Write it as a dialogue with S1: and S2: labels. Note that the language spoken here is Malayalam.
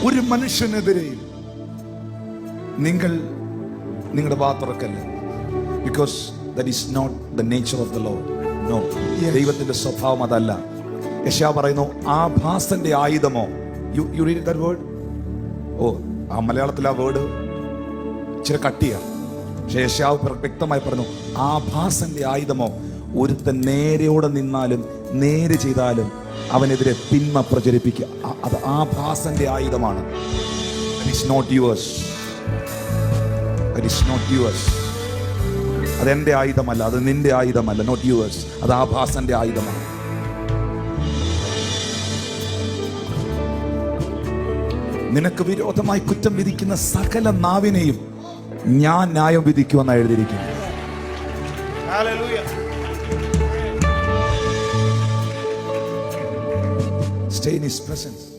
S1: ഒരു മനുഷ്യനെതിരെയും നിങ്ങൾ നിങ്ങളുടെ വാ തുറക്കല്ല. Because that is not the nature of the lord. No, ദൈവത്തിന്റെ സ്വഭാവം അതല്ല. യെശയ്യാ പറയുന്നു, ആഭാസന്റെ ആയുധമോ. You read that word? ഓ, ആ മലയാളത്തിൽ ആ വേർഡ് ഇച്ചിരി കട്ടിയാണ്. പക്ഷെ യെശയ്യാ വ്യക്തമായി പറഞ്ഞു, ആഭാസന്റെ ആയുധമോ. ഒരുത്തൻ നേരെയോടെ നിന്നാലും നേരെ ചെയ്താലും അവനെതിരെ തിന്മ പ്രചരിപ്പിക്കുക. അത് ആഭാസന്റെ ആയുധമാണ്. That is not yours. That is not yours. അതെന്റെ ആയുധമല്ല, അത് നിന്റെ ആയുധമല്ല. Not yours. അത് ആഭാസന്റെ ആയുധമാണ്. നിനക്ക് വിരോധമായി കുറ്റം വിധിക്കുന്ന സകല നാവിനെയും ഞാൻ ന്യായം വിധിക്കുമെന്ന് എഴുതിയിരിക്കുന്നു. Stay in His presence.